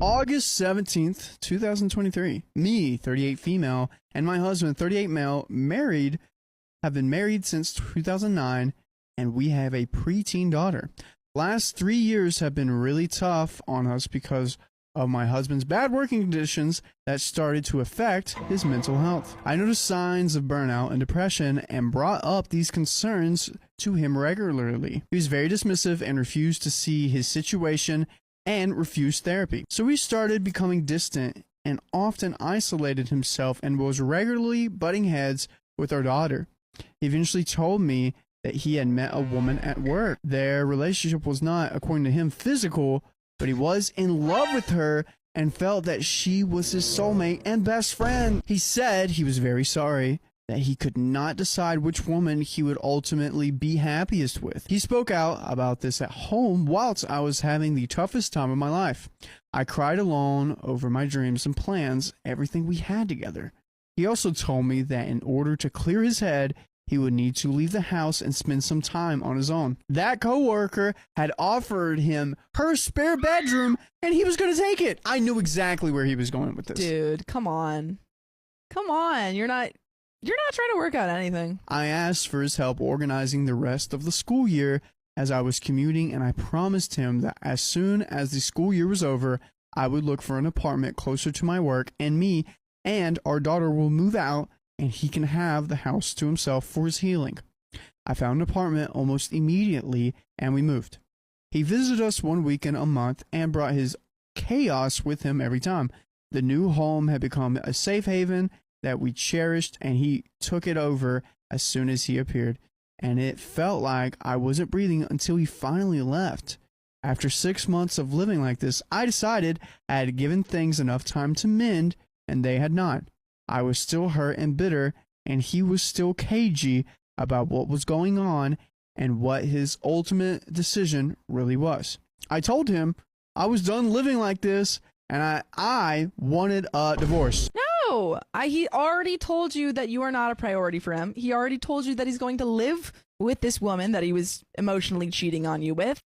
August 17th, 2023. Me, 38 female, and my husband, 38 male, have been married since 2009, and we have a preteen daughter. Last 3 years have been really tough on us because of my husband's bad working conditions that started to affect his mental health. I noticed signs of burnout and depression and brought up these concerns to him regularly. He was very dismissive and refused to see his situation and refused therapy. So he started becoming distant and often isolated himself and was regularly butting heads with our daughter. He eventually told me that he had met a woman at work. Their relationship was not, according to him, physical, but he was in love with her and felt that she was his soulmate and best friend. He said he was very sorry that he could not decide which woman he would ultimately be happiest with. He spoke out about this at home whilst I was having the toughest time of my life. I cried alone over my dreams and plans, everything we had together. He also told me that in order to clear his head, he would need to leave the house and spend some time on his own. That coworker had offered him her spare bedroom, and he was going to take it. I knew exactly where he was going with this. Dude, come on. Come on. You're not trying to work out anything. I asked for his help organizing the rest of the school year as I was commuting, and I promised him that as soon as the school year was over, I would look for an apartment closer to my work, and me and our daughter will move out, and he can have the house to himself for his healing. I found an apartment almost immediately, and we moved. He visited us one weekend a month and brought his chaos with him every time. The new home had become a safe haven that we cherished, and he took it over as soon as he appeared, and it felt like I wasn't breathing until he finally left. After 6 months of living like this, I decided I had given things enough time to mend, and they had not. I was still hurt and bitter, and he was still cagey about what was going on and what his ultimate decision really was. I told him I was done living like this, and I wanted a divorce. No, he already told you that you are not a priority for him. He already told you that he's going to live with this woman that he was emotionally cheating on you with.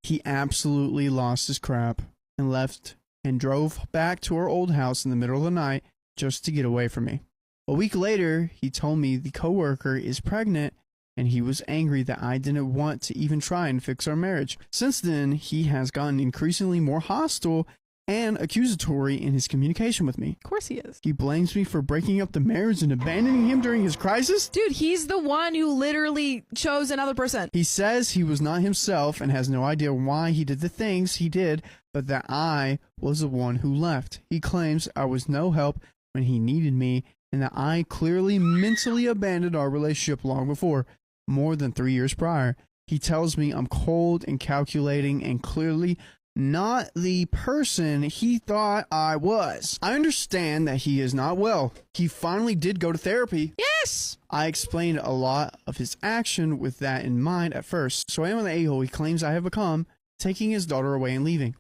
He absolutely lost his crap and left and drove back to our old house in the middle of the night just to get away from me. A week later, he told me the coworker is pregnant, and he was angry that I didn't want to even try and fix our marriage. Since then, he has gotten increasingly more hostile and accusatory in his communication with me. Of course he is. He blames me for breaking up the marriage and abandoning him during his crisis. Dude, he's the one who literally chose another person. He says he was not himself and has no idea why he did the things he did, but that I was the one who left. He claims I was no help when he needed me, and that I clearly mentally abandoned our relationship long before, more than 3 years prior. He tells me I'm cold and calculating and clearly not the person he thought I was. I understand that he is not well. He finally did go to therapy. Yes! I explained a lot of his action with that in mind at first, so I am an a-hole he claims I have become, taking his daughter away and leaving.